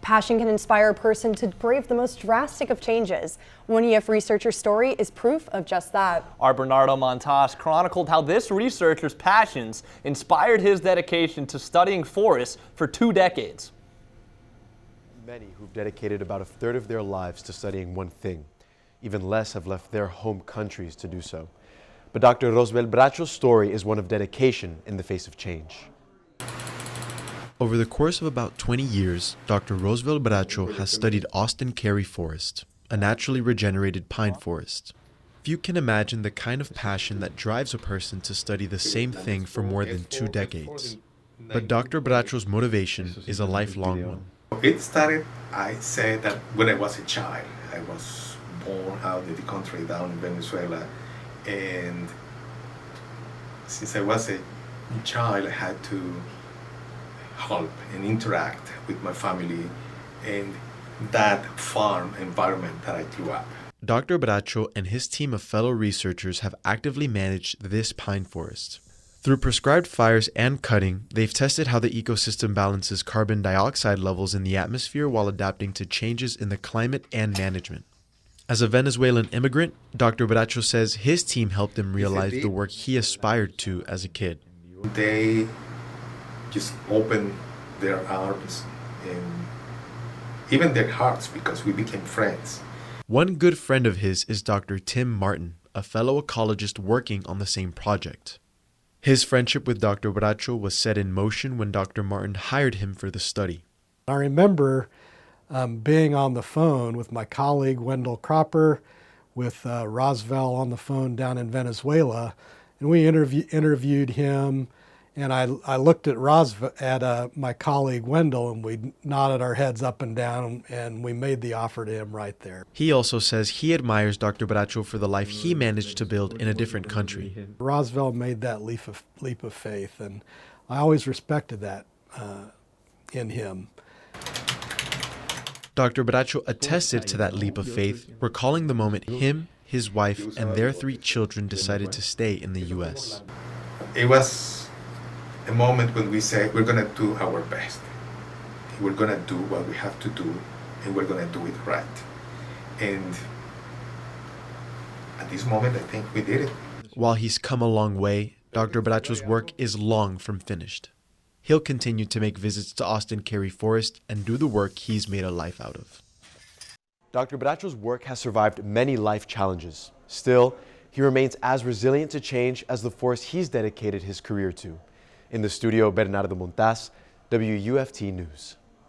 Passion can inspire a person to brave the most drastic of changes. One EF researcher's story is proof of just that. Our Bernardo Montas chronicled how this researcher's passions inspired his dedication to studying forests for 2 decades. Many who've dedicated about a third of their lives to studying one thing. Even less have left their home countries to do so. But Dr. Rosvel Bracho's story is one of dedication in the face of change. Over the course of about 20 years, Dr. Rosvel Bracho has studied Austin Carey Forest, a naturally regenerated pine forest. Few can imagine the kind of passion that drives a person to study the same thing for more than 2 decades. But Dr. Bracho's motivation is a lifelong one. It started, I say that when I was a child. I was born out in the country down in Venezuela, and since I was a child I had to help and interact with my family and that farm environment that I grew up. Dr. Bracho and his team of fellow researchers have actively managed this pine forest. Through prescribed fires and cutting, they've tested how the ecosystem balances carbon dioxide levels in the atmosphere while adapting to changes in the climate and management. As a Venezuelan immigrant, Dr. Bracho says his team helped him realize the work he aspired to as a kid. They just opened their arms and even their hearts because we became friends. One good friend of his is Dr. Tim Martin, a fellow ecologist working on the same project. His friendship with Dr. Bracho was set in motion when Dr. Martin hired him for the study. I remember being on the phone with my colleague Wendell Cropper, with Rosvel on the phone down in Venezuela, and we interviewed him. And I looked at my colleague Wendell, and we nodded our heads up and down, and we made the offer to him right there. He also says he admires Dr. Bracho for the life he managed to build in a different country. Rosvel made that leap of faith, and I always respected that in him. Dr. Bracho attested to that leap of faith, recalling the moment him, his wife, and their 3 children decided to stay in the U.S. It was a moment when we say we're going to do our best. We're going to do what we have to do, and we're going to do it right. And at this moment, I think we did it. While he's come a long way, Dr. Bracho's work is long from finished. He'll continue to make visits to Austin Carey Forest and do the work he's made a life out of. Dr. Bracho's work has survived many life challenges. Still, he remains as resilient to change as the forest he's dedicated his career to. In the studio, Bernardo Montas, WUFT News.